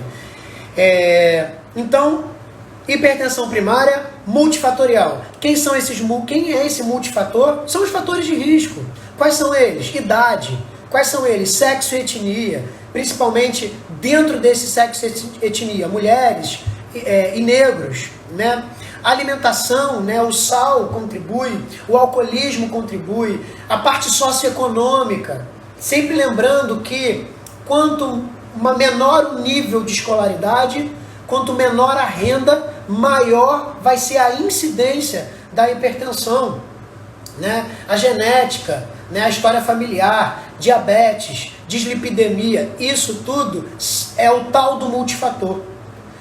Então, hipertensão primária, multifatorial. Quem é esse multifator? São os fatores de risco. Quais são eles? Idade. Quais são eles? Sexo e etnia. Principalmente dentro desse sexo e etnia, mulheres e negros, né? Alimentação, né? O sal contribui, o alcoolismo contribui, a parte socioeconômica. Sempre lembrando que quanto menor o nível de escolaridade, quanto menor a renda, maior vai ser a incidência da hipertensão, né? A genética, né? A história familiar, diabetes, dislipidemia, isso tudo é o tal do multifator.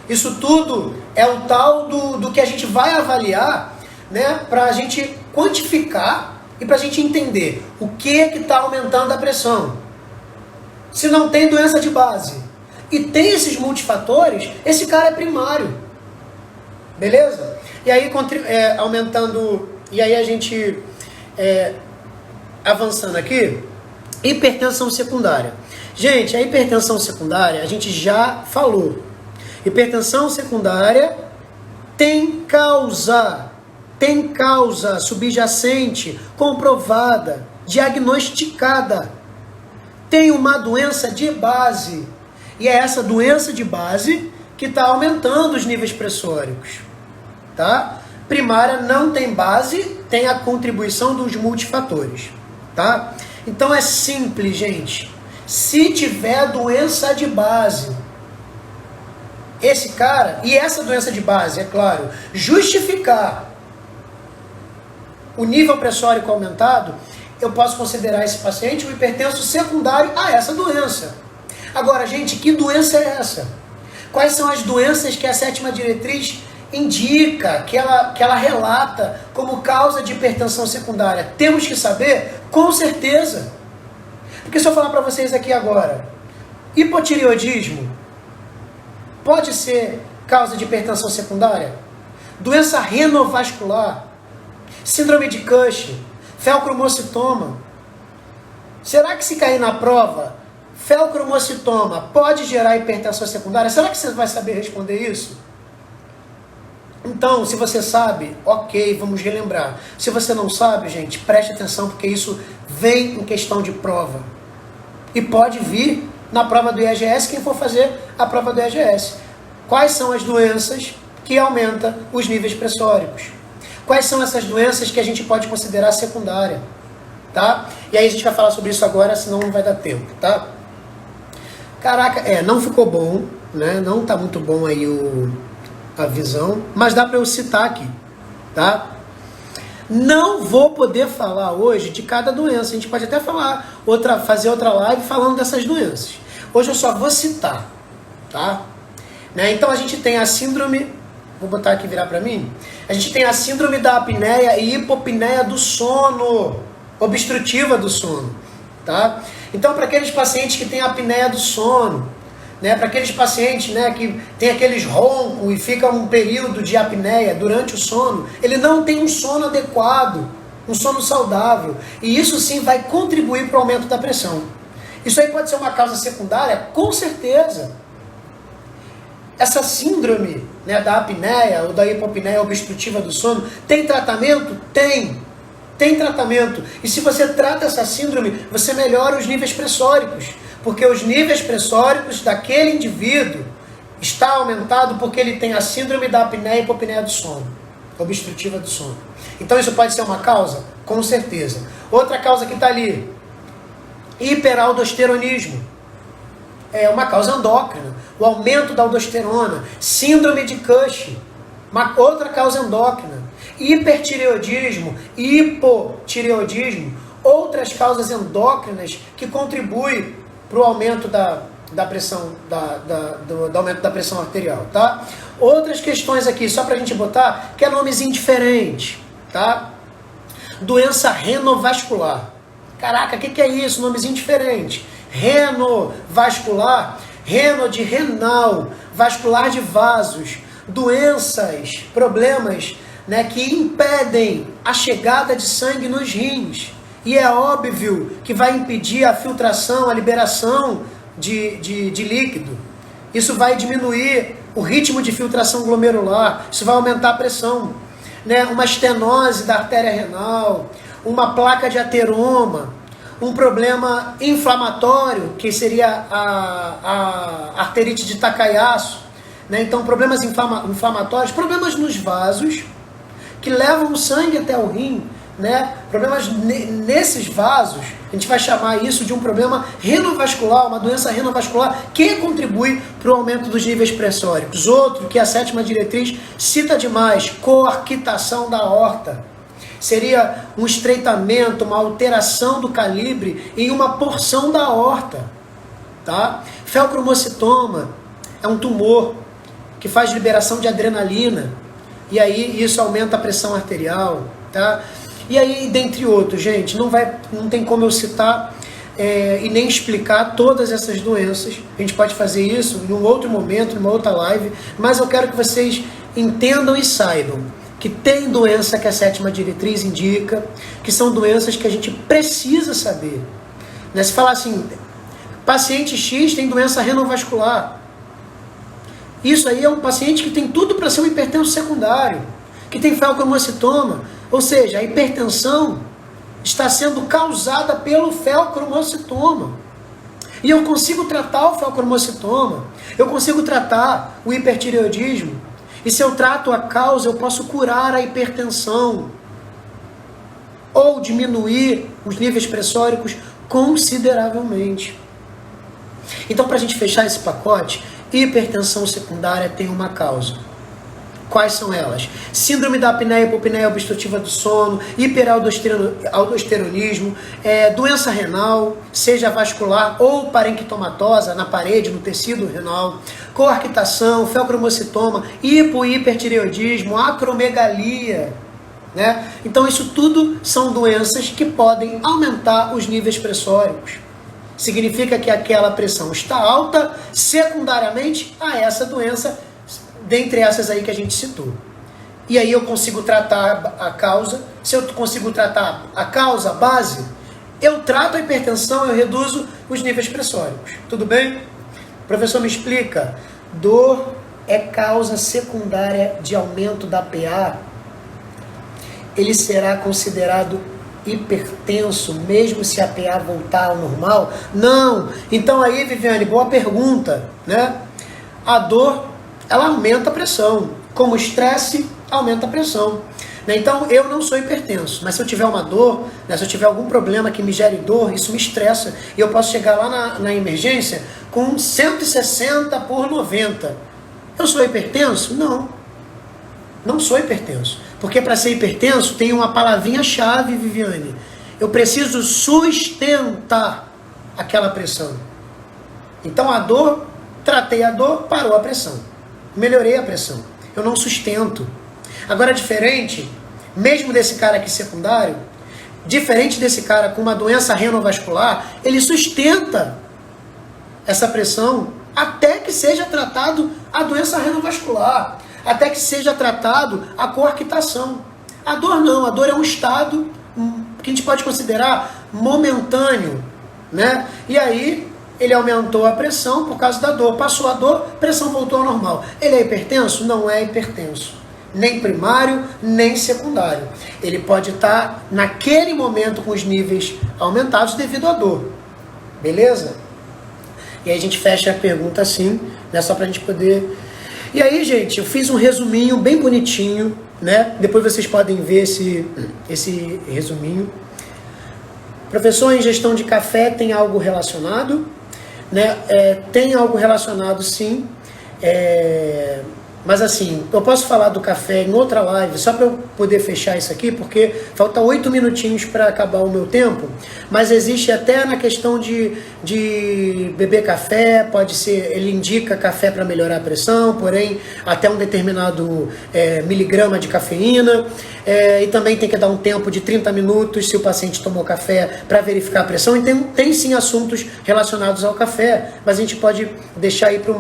Isso tudo é o tal do que a gente vai avaliar, né? Para a gente quantificar e para a gente entender o que está aumentando a pressão. Se não tem doença de base e tem esses multifatores, esse cara é primário. Beleza? E aí, aumentando, e aí a gente, avançando aqui, hipertensão secundária. Gente, a hipertensão secundária, a gente já falou. Hipertensão secundária tem causa subjacente, comprovada, diagnosticada. Tem uma doença de base. E é essa doença de base que está aumentando os níveis pressóricos. Tá? Primária não tem base, tem a contribuição dos multifatores. Tá? Então é simples, gente. Se tiver doença de base, esse cara, e essa doença de base, é claro, justificar o nível pressórico aumentado, eu posso considerar esse paciente um hipertenso secundário a essa doença. Agora, gente, que doença é essa? Quais são as doenças que a 7ª diretriz indica, que ela relata como causa de hipertensão secundária? Temos que saber? Com certeza. Porque se eu falar para vocês aqui agora, hipotireoidismo pode ser causa de hipertensão secundária? Doença renovascular, síndrome de Cush, felcromocitoma. Será que se cair na prova, felcromocitoma pode gerar hipertensão secundária? Será que você vai saber responder isso? Então, se você sabe, ok, vamos relembrar. Se você não sabe, gente, preste atenção, porque isso vem em questão de prova. E pode vir na prova do IAGS, quem for fazer a prova do IAGS. Quais são as doenças que aumentam os níveis pressóricos? Quais são essas doenças que a gente pode considerar secundária? Tá? E aí a gente vai falar sobre isso agora, senão não vai dar tempo, tá? Caraca, não ficou bom, né? Não tá muito bom aí a visão, mas dá para eu citar aqui, tá? Não vou poder falar hoje de cada doença. A gente pode até fazer outra live falando dessas doenças. Hoje eu só vou citar, tá? Né? Então a gente tem a síndrome, vou botar aqui virar para mim. A gente tem a síndrome da apneia e hipopneia do sono, obstrutiva do sono, tá? Então para aqueles pacientes que têm apneia do sono, né, para aqueles pacientes, né, que tem aqueles roncos e fica um período de apneia durante o sono, ele não tem um sono adequado, um sono saudável, e isso sim vai contribuir para o aumento da pressão. Isso aí pode ser uma causa secundária? Com certeza. Essa síndrome, né, da apneia ou da hipopneia obstrutiva do sono, tem tratamento? Tem tratamento. E se você trata essa síndrome, você melhora os níveis pressóricos. Porque os níveis pressóricos daquele indivíduo está aumentado porque ele tem a síndrome da apneia e hipopneia do sono, obstrutiva do sono. Então isso pode ser uma causa? Com certeza. Outra causa que está ali, hiperaldosteronismo. É uma causa endócrina, o aumento da aldosterona, síndrome de Cush, outra causa endócrina, hipertireoidismo, hipotireoidismo, outras causas endócrinas que contribuem para o aumento da pressão, do aumento da pressão arterial, tá? Outras questões aqui, só para a gente botar, que é nomezinho diferente, tá? Doença renovascular. Caraca, o que é isso? Nomezinho diferente. Renovascular, reno de renal, vascular de vasos, doenças, problemas, né, que impedem a chegada de sangue nos rins. E é óbvio que vai impedir a filtração, a liberação de líquido. Isso vai diminuir o ritmo de filtração glomerular, isso vai aumentar a pressão. Né? Uma estenose da artéria renal, uma placa de ateroma, um problema inflamatório, que seria a arterite de Takayasu. Né? Então, problemas inflamatórios, problemas nos vasos, que levam o sangue até o rim, né? Problemas nesses vasos, a gente vai chamar isso de um problema renovascular, uma doença renovascular que contribui para o aumento dos níveis pressóricos. Outro que a 7ª diretriz cita demais, coarctação da aorta. Seria um estreitamento, uma alteração do calibre em uma porção da aorta. Tá? Felcromocitoma é um tumor que faz liberação de adrenalina, e aí isso aumenta a pressão arterial, tá? E aí, dentre outros, gente, não tem como eu citar e nem explicar todas essas doenças. A gente pode fazer isso em um outro momento, numa outra live, mas eu quero que vocês entendam e saibam que tem doença que a 7ª diretriz indica, que são doenças que a gente precisa saber. Né? Se falar assim, paciente X tem doença renovascular, isso aí é um paciente que tem tudo para ser um hipertenso secundário, que tem felcromocitoma, ou seja, a hipertensão está sendo causada pelo felcromocitoma. E eu consigo tratar o felcromocitoma, eu consigo tratar o hipertireoidismo, e se eu trato a causa, eu posso curar a hipertensão, ou diminuir os níveis pressóricos consideravelmente. Então, para a gente fechar esse pacote, hipertensão secundária tem uma causa. Quais são elas? Síndrome da apneia hipopneia obstrutiva do sono, hiperaldosteronismo, doença renal, seja vascular ou parenquitomatosa, na parede, no tecido renal, coarctação, felcromocitoma, hipertireoidismo, acromegalia. Né? Então isso tudo são doenças que podem aumentar os níveis pressóricos. Significa que aquela pressão está alta secundariamente a essa doença, dentre essas aí que a gente citou. E aí eu consigo tratar a causa. Se eu consigo tratar a causa, a base, eu trato a hipertensão, eu reduzo os níveis pressóricos. Tudo bem? Professor, me explica. Dor é causa secundária de aumento da PA? Ele será considerado hipertenso, mesmo se a PA voltar ao normal? Não. Então aí, Viviane, boa pergunta, né? A dor, ela aumenta a pressão. Como o estresse, aumenta a pressão. Então, eu não sou hipertenso, mas se eu tiver uma dor, né, se eu tiver algum problema que me gere dor, isso me estressa. E eu posso chegar lá na emergência com 160 por 90. Eu sou hipertenso? Não. Não sou hipertenso. Porque para ser hipertenso tem uma palavrinha-chave, Viviane. Eu preciso sustentar aquela pressão. Então, a dor, tratei a dor, parou a pressão. Melhorei a pressão. Eu não sustento. Agora, diferente, mesmo desse cara aqui secundário, diferente desse cara com uma doença renovascular, ele sustenta essa pressão até que seja tratado a doença renovascular, até que seja tratado a coarctação. A dor não, a dor é um estado que a gente pode considerar momentâneo, né? E aí ele aumentou a pressão por causa da dor, passou a dor, pressão voltou ao normal. Ele é hipertenso? Não é hipertenso. Nem primário, nem secundário. Ele pode estar naquele momento com os níveis aumentados devido à dor. Beleza? E aí a gente fecha a pergunta assim, né? Só pra gente poder... E aí, gente, eu fiz um resuminho bem bonitinho, né? Depois vocês podem ver esse resuminho. Professor, ingestão de café tem algo relacionado? Né? Tem algo relacionado, sim. Mas assim, eu posso falar do café em outra live, só para eu poder fechar isso aqui, porque falta 8 minutinhos para acabar o meu tempo, mas existe até na questão de beber café, pode ser, ele indica café para melhorar a pressão, porém até um determinado miligrama de cafeína, e também tem que dar um tempo de 30 minutos se o paciente tomou café para verificar a pressão, então tem sim assuntos relacionados ao café, mas a gente pode deixar aí para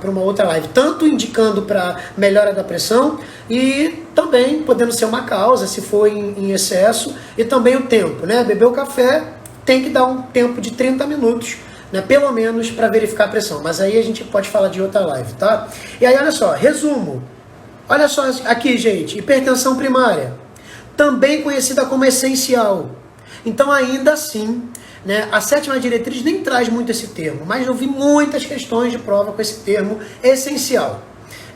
uma outra live, tanto indicando para melhora da pressão e também podendo ser uma causa se for em excesso, e também o tempo, né? Beber o café tem que dar um tempo de 30 minutos, né? Pelo menos para verificar a pressão, mas aí a gente pode falar de outra live, tá? E aí olha só, resumo, olha só aqui gente, hipertensão primária, também conhecida como essencial, então ainda assim, né, a 7ª diretriz nem traz muito esse termo, mas eu vi muitas questões de prova com esse termo essencial.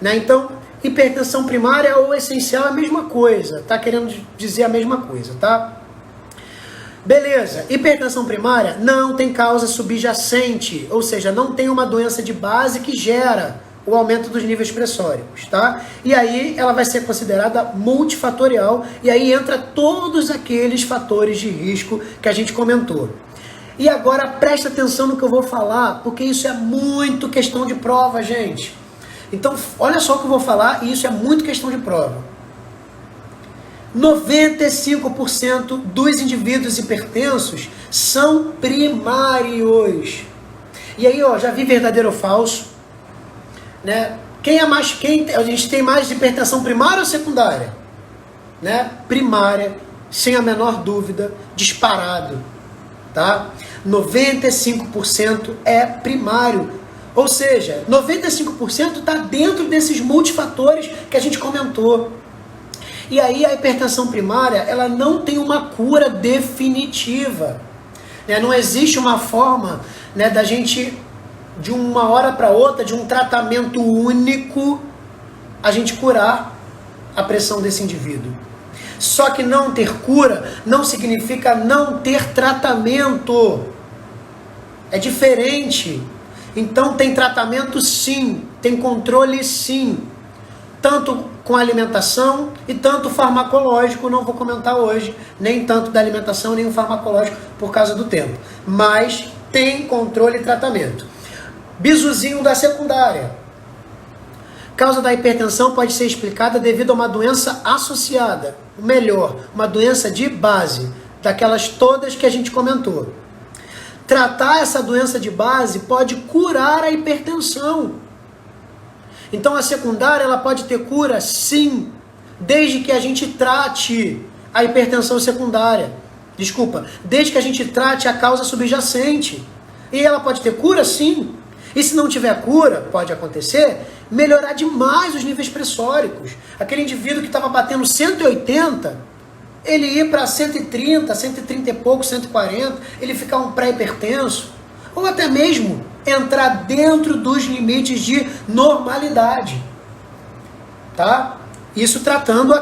Né? Então, hipertensão primária ou essencial é a mesma coisa, tá querendo dizer a mesma coisa, tá? Beleza, hipertensão primária não tem causa subjacente, ou seja, não tem uma doença de base que gera o aumento dos níveis pressóricos, tá? E aí ela vai ser considerada multifatorial, e aí entra todos aqueles fatores de risco que a gente comentou. E agora presta atenção no que eu vou falar, porque isso é muito questão de prova, gente. Então, olha só o que eu vou falar, e isso é muito questão de prova. 95% dos indivíduos hipertensos são primários. E aí, ó, já vi verdadeiro ou falso, né? A gente tem mais hipertensão primária ou secundária? Né? Primária, sem a menor dúvida, disparado, tá? 95% é primário. Ou seja, 95% está dentro desses multifatores que a gente comentou. E aí a hipertensão primária, ela não tem uma cura definitiva. Né? Não existe uma forma, né, da gente, de uma hora para outra, de um tratamento único, a gente curar a pressão desse indivíduo. Só que não ter cura não significa não ter tratamento. É diferente. Então tem tratamento sim, tem controle sim, tanto com alimentação e tanto farmacológico, não vou comentar hoje, nem tanto da alimentação, nem o farmacológico por causa do tempo, mas tem controle e tratamento. Bizuzinho da secundária. Causa da hipertensão pode ser explicada devido a uma doença associada, melhor, uma doença de base, daquelas todas que a gente comentou. Tratar essa doença de base pode curar a hipertensão. Então a secundária ela pode ter cura sim, desde que a gente trate a hipertensão secundária. Desde que a gente trate a causa subjacente. E ela pode ter cura sim. E se não tiver cura, pode acontecer, melhorar demais os níveis pressóricos. Aquele indivíduo que estava batendo 180, ele ir para 130, 130 e pouco, 140, ele ficar um pré-hipertenso, ou até mesmo entrar dentro dos limites de normalidade, tá? Isso tratando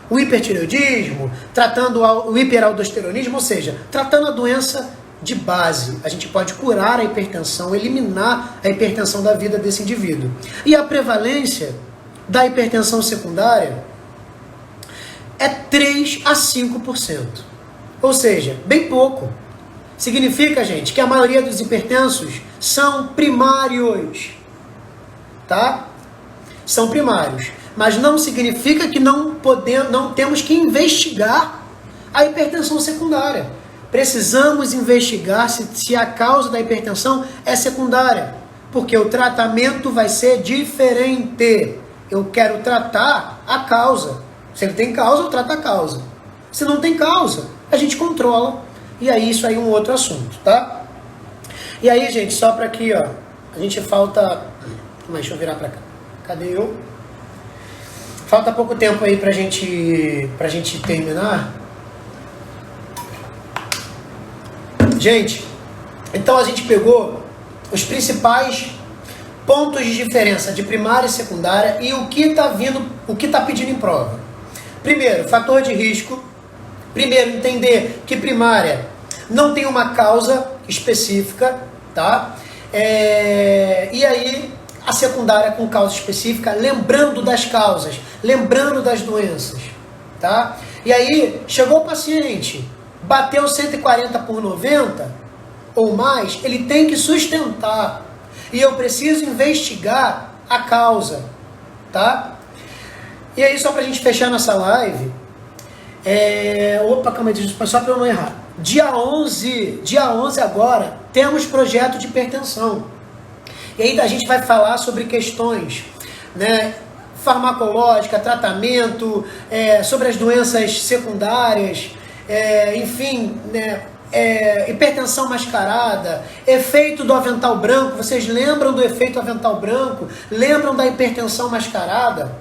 o hipertireoidismo, tratando o hiperaldosteronismo, ou seja, tratando a doença de base. A gente pode curar a hipertensão, eliminar a hipertensão da vida desse indivíduo. E a prevalência da hipertensão secundária é 3 a 5%. Ou seja, bem pouco. Significa, gente, que a maioria dos hipertensos são primários. Tá? São primários. Mas não significa que não temos que investigar a hipertensão secundária. Precisamos investigar se a causa da hipertensão é secundária. Porque o tratamento vai ser diferente. Eu quero tratar a causa. Se ele tem causa, eu trato a causa. Se não tem causa, a gente controla. E aí isso aí é um outro assunto, tá? E aí, gente, só para aqui, ó. A gente falta... Mas deixa eu virar para cá. Cadê eu? Falta pouco tempo aí pra gente terminar. Gente, então a gente pegou os principais pontos de diferença de primária e secundária e o que está pedindo em prova. Primeiro, fator de risco. Primeiro, entender que primária não tem uma causa específica, tá? E aí, a secundária com causa específica, lembrando das causas, lembrando das doenças, tá? E aí, chegou o paciente, bateu 140 por 90 ou mais, ele tem que sustentar. E eu preciso investigar a causa, tá? E aí, só pra gente fechar nossa live, calma aí, só pra eu não errar. Dia 11 agora, temos projeto de hipertensão. E aí a gente vai falar sobre questões, né, farmacológica, tratamento, sobre as doenças secundárias, enfim, né, hipertensão mascarada, efeito do avental branco. Vocês lembram do efeito avental branco? Lembram da hipertensão mascarada?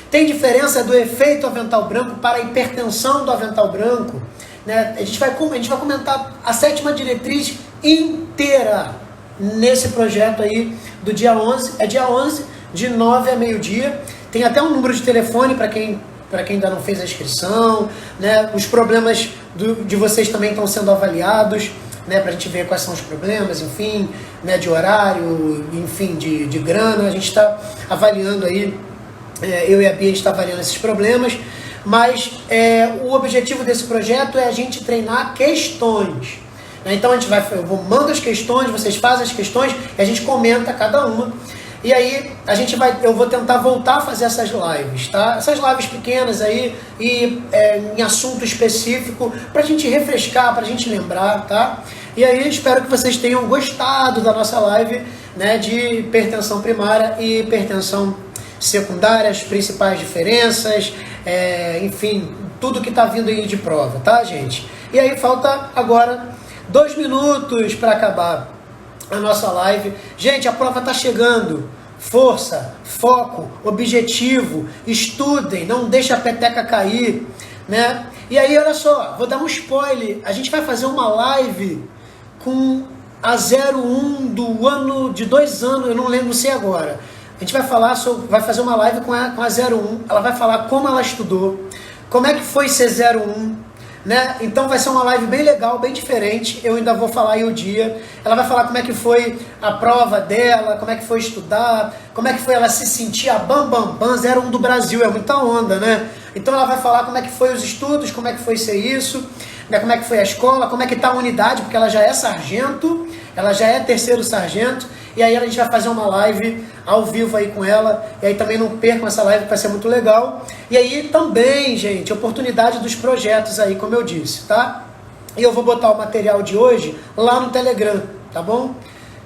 Tem diferença do efeito avental branco para a hipertensão do avental branco? Né? A gente vai comentar a 7ª diretriz inteira nesse projeto aí do dia 11. É dia 11, de 9 a meio-dia. Tem até um número de telefone para quem ainda não fez a inscrição, né? Os problemas de vocês também estão sendo avaliados, né? Para a gente ver quais são os problemas, enfim, né? De horário, enfim, de grana. A gente está avaliando aí, eu e a Bia está avaliando esses problemas, mas o objetivo desse projeto é a gente treinar questões. Então eu mando as questões, vocês fazem as questões e a gente comenta cada uma. E aí eu vou tentar voltar a fazer essas lives, tá? Essas lives pequenas aí e em assunto específico pra gente refrescar, pra gente lembrar, tá? E aí espero que vocês tenham gostado da nossa live, né, de hipertensão primária e hipertensão secundária, as principais diferenças, enfim, tudo que tá vindo aí de prova, tá, gente? E aí falta agora 2 minutos para acabar a nossa live. Gente, a prova está chegando. Força, foco, objetivo, estudem, não deixe a peteca cair, né? E aí, olha só, vou dar um spoiler. A gente vai fazer uma live com a 01 do ano de 2 anos, eu não lembro, não sei agora. A gente vai fazer uma live com a 01, ela vai falar como ela estudou, como é que foi ser 01, né? Então vai ser uma live bem legal, bem diferente. Eu ainda vou falar aí o dia. Ela vai falar como é que foi a prova dela, como é que foi estudar, como é que foi ela se sentir a bam 01 do Brasil, é muita onda, né? Então ela vai falar como é que foi os estudos, como é que foi ser isso, né? Como é que foi a escola, como é que tá a unidade, porque ela já é sargento, ela já é 3º sargento. E aí a gente vai fazer uma live ao vivo aí com ela. E aí também não percam essa live que vai ser muito legal. E aí também, gente, oportunidade dos projetos aí, como eu disse, tá? E eu vou botar o material de hoje lá no Telegram, tá bom?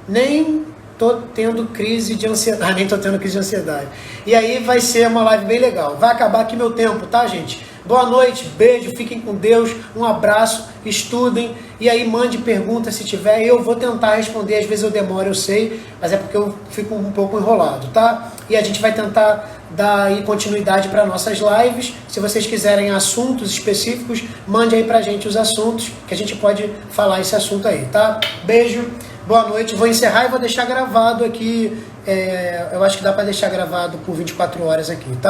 Nem tô tendo crise de ansiedade. Nem tô tendo crise de ansiedade. E aí vai ser uma live bem legal. Vai acabar aqui meu tempo, tá, gente? Boa noite, beijo, fiquem com Deus, um abraço, estudem, e aí mande perguntas se tiver, eu vou tentar responder, às vezes eu demoro, eu sei, mas é porque eu fico um pouco enrolado, tá? E a gente vai tentar dar aí continuidade para nossas lives. Se vocês quiserem assuntos específicos, mande aí pra gente os assuntos, que a gente pode falar esse assunto aí, tá? Beijo, boa noite, vou encerrar e vou deixar gravado aqui, eu acho que dá para deixar gravado por 24 horas aqui, tá?